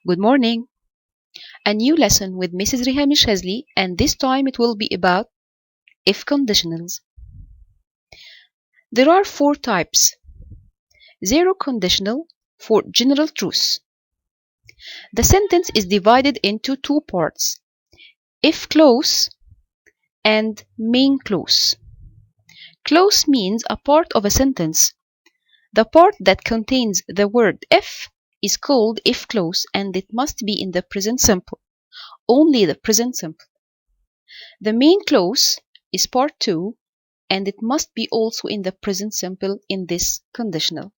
Good morning. A new lesson with Mrs. Riham Shazli, and this time it will be about if conditionals. There are four types. Zero conditional for general truths. The sentence is divided into two parts, if clause and main clause. Clause means a part of a sentence. The part that contains the word if is called if clause, and it must be in the present simple. Only the present simple. The main clause is part 2, and it must be also in the present simple in this conditional.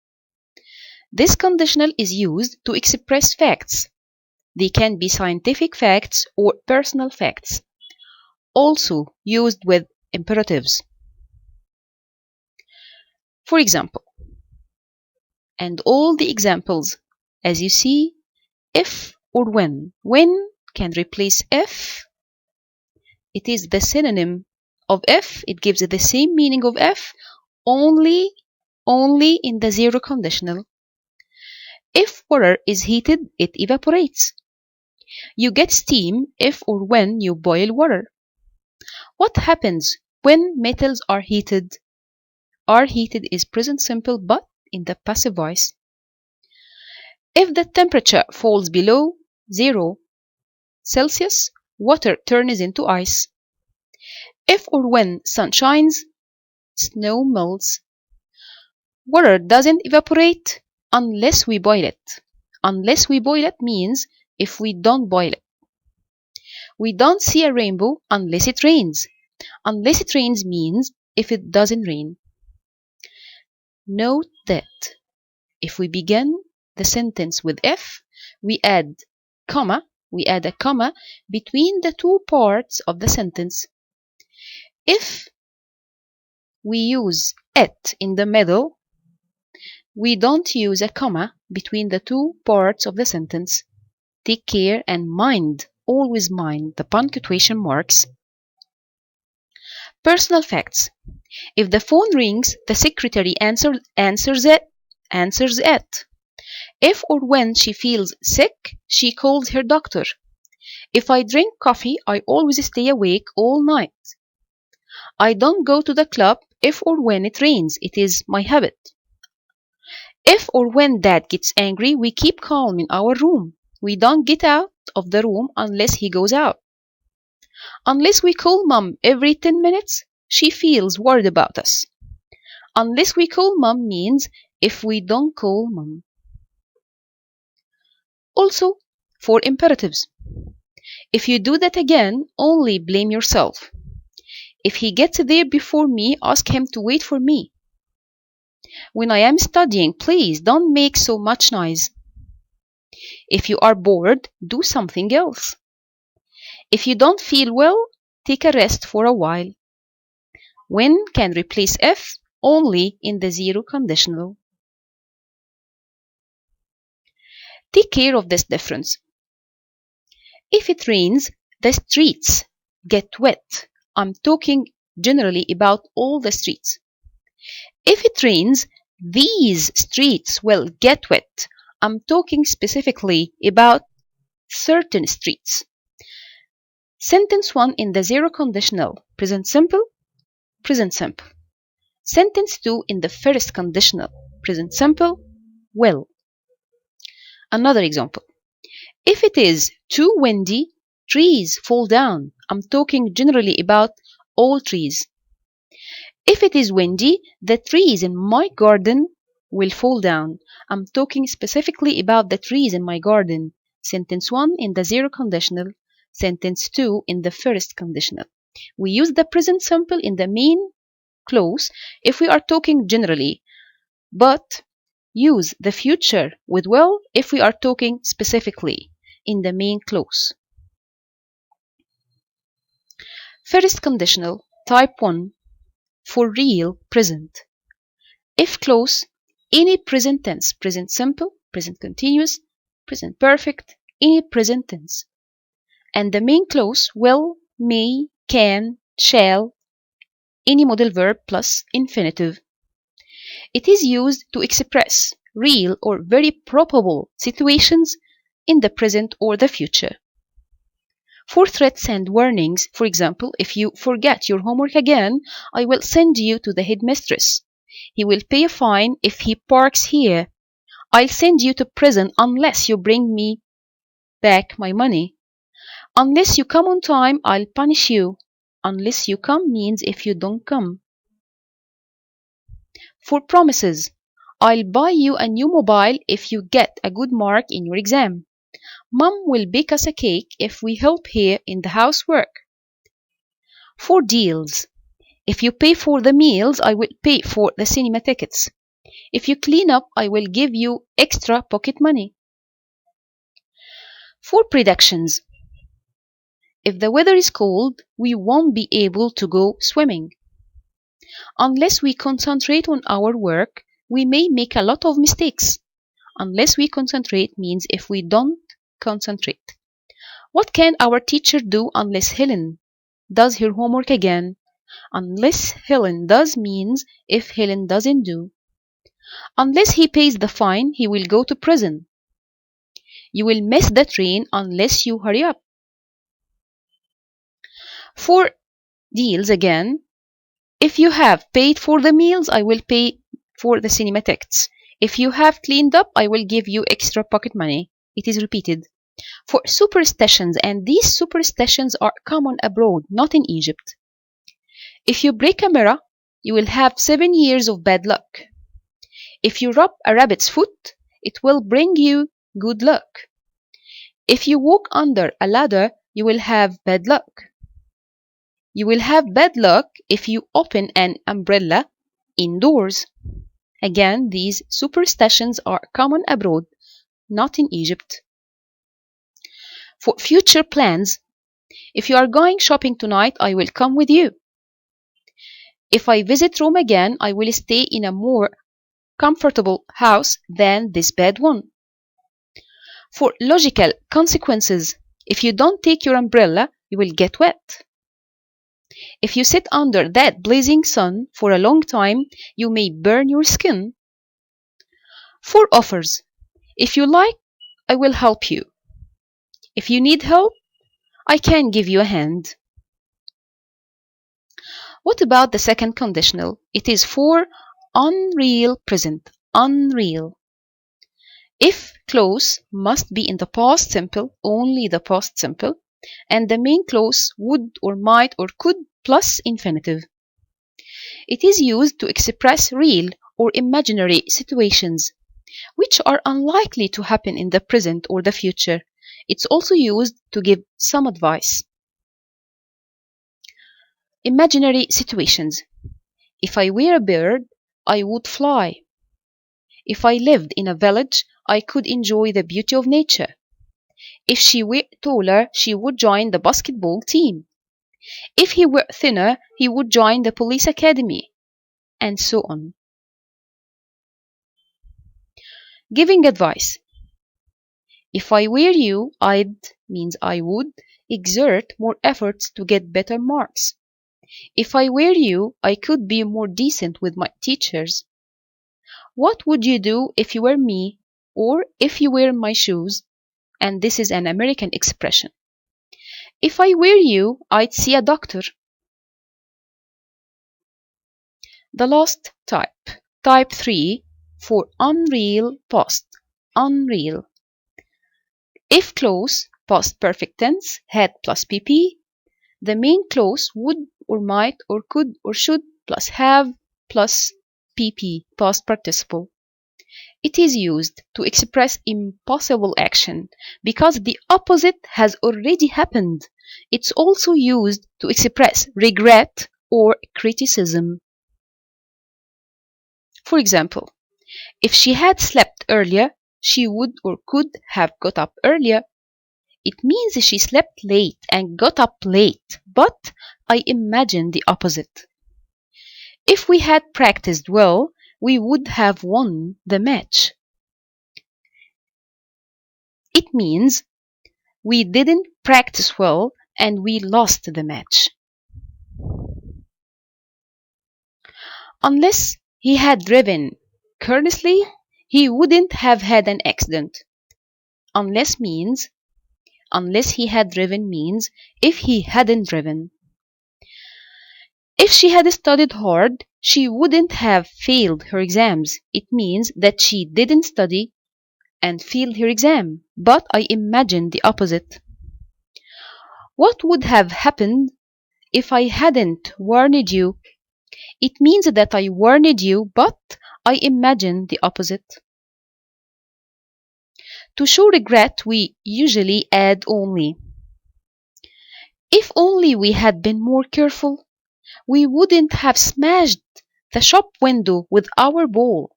This conditional is used to express facts. They can be scientific facts or personal facts. Also used with imperatives. For example, and all the examples, as you see, if or when. When can replace if. It is the synonym of if. It gives the same meaning of if, only in the zero conditional. If water is heated, it evaporates. You get steam if or when you boil water. What happens when metals are heated? Are heated is present simple but in the passive voice. If the temperature falls below 0 Celsius, water turns into ice. If or when sun shines, snow melts. Water doesn't evaporate unless we boil it. Unless we boil it means if we don't boil it. We don't see a rainbow unless it rains. Unless it rains means if it doesn't rain. Note that if we begin the sentence with if, we add a comma between the two parts of the sentence. If we use it in the middle, we don't use a comma between the two parts of the sentence. Take care and mind, always mind the punctuation marks. Personal facts. If the phone rings, the secretary answers it. If or when she feels sick, she calls her doctor. If I drink coffee, I always stay awake all night. I don't go to the club if or when it rains. It is my habit. If or when Dad gets angry, we keep calm in our room. We don't get out of the room unless he goes out. Unless we call Mom every 10 minutes, she feels worried about us. Unless we call Mom means if we don't call Mom. Also, for imperatives. If you do that again, only blame yourself. If he gets there before me, ask him to wait for me. When I am studying, please don't make so much noise. If you are bored, do something else. If you don't feel well, take a rest for a while. When can replace if only in the zero conditional. Take care of this difference. If it rains, the streets get wet. I'm talking generally about all the streets. If it rains, these streets will get wet. I'm talking specifically about certain streets. Sentence 1 in the zero conditional, present simple, present simple. Sentence 2 in the first conditional, present simple, will. Another example. If it is too windy, trees fall down. I'm talking generally about all trees. If it is windy, the trees in my garden will fall down. I'm talking specifically about the trees in my garden. Sentence 1 in the zero conditional, sentence 2 in the first conditional. We use the present simple in the main clause if we are talking generally, but use the future with will if we are talking specifically in the main clause. First conditional, type 1, for real present. If clause, any present tense, present simple, present continuous, present perfect, any present tense. And the main clause, will, may, can, shall, any modal verb plus infinitive. It is used to express real or very probable situations in the present or the future. For threats and warnings, for example, if you forget your homework again, I will send you to the headmistress. He will pay a fine if he parks here. I'll send you to prison unless you bring me back my money. Unless you come on time, I'll punish you. Unless you come means if you don't come. For promises, I'll buy you a new mobile if you get a good mark in your exam. Mom will bake us a cake if we help her in the housework. For deals, if you pay for the meals, I will pay for the cinema tickets. If you clean up, I will give you extra pocket money. For predictions, if the weather is cold, we won't be able to go swimming. Unless we concentrate on our work, we may make a lot of mistakes. Unless we concentrate means if we don't concentrate. What can our teacher do unless Helen does her homework again? Unless Helen does means if Helen doesn't do. Unless he pays the fine, he will go to prison. You will miss the train unless you hurry up. For deals again, if you have paid for the meals, I will pay for the cinema tickets. If you have cleaned up, I will give you extra pocket money. It is repeated. For superstitions, and these superstitions are common abroad, not in Egypt. If you break a mirror, you will have 7 years of bad luck. If you rub a rabbit's foot, it will bring you good luck. If you walk under a ladder, you will have bad luck. You will have bad luck if you open an umbrella indoors. Again, these superstitions are common abroad, not in Egypt. For future plans, if you are going shopping tonight, I will come with you. If I visit Rome again, I will stay in a more comfortable house than this bad one. For logical consequences, if you don't take your umbrella, you will get wet. If you sit under that blazing sun for a long time, you may burn your skin. For offers, if you like, I will help you. If you need help, I can give you a hand. What about the second conditional? It is for unreal present, unreal. If clause must be in the past simple, only the past simple, and the main clause would or might or could plus infinitive. It is used to express real or imaginary situations, which are unlikely to happen in the present or the future. It's also used to give some advice. Imaginary situations. If I were a bird, I would fly. If I lived in a village, I could enjoy the beauty of nature. If she were taller, she would join the basketball team. If he were thinner, he would join the police academy, and so on. Giving advice. If I were you, I'd means I would exert more efforts to get better marks. If I were you, I could be more decent with my teachers. What would you do if you were me, or if you were my shoes? And this is an American expression. If I were you, I'd see a doctor. The last type, type 3, for unreal past, unreal. If clause, past perfect tense, had plus pp, the main clause would or might or could or should plus have plus pp, past participle. It is used to express impossible action because the opposite has already happened. It's also used to express regret or criticism. For example, if she had slept earlier, she would or could have got up earlier. It means she slept late and got up late, but I imagine the opposite. If we had practiced well, we would have won the match. It means we didn't practice well and we lost the match. Unless he had driven carelessly, he wouldn't have had an accident. Unless means unless he had driven means if he hadn't driven. If she had studied hard, she wouldn't have failed her exams. It means that she didn't study and failed her exam. But I imagine the opposite. What would have happened if I hadn't warned you? It means that I warned you, but I imagine the opposite. To show regret, we usually add only. If only we had been more careful, we wouldn't have smashed the shop window with our ball.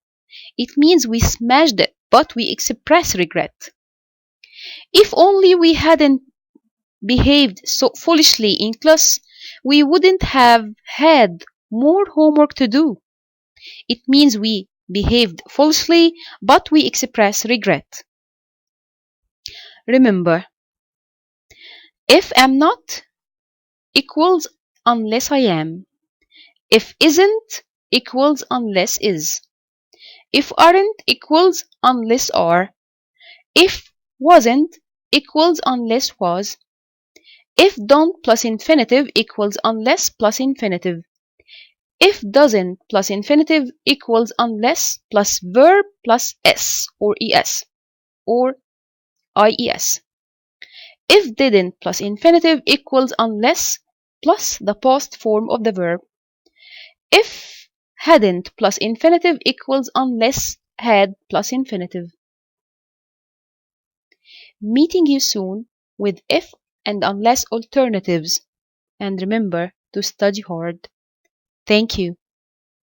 It means we smashed it, but we express regret. If only we hadn't behaved so foolishly in class, we wouldn't have had more homework to do. It means we behaved foolishly, but we express regret. Remember, if am not equals unless I am. If isn't equals unless is. If aren't equals unless are. If wasn't equals unless was. If don't plus infinitive equals unless plus infinitive. If doesn't plus infinitive equals unless plus verb plus s or es or ies. If didn't plus infinitive equals unless plus the past form of the verb. If hadn't plus infinitive equals unless had plus infinitive. Meeting you soon with if and unless alternatives. And remember to study hard. Thank you.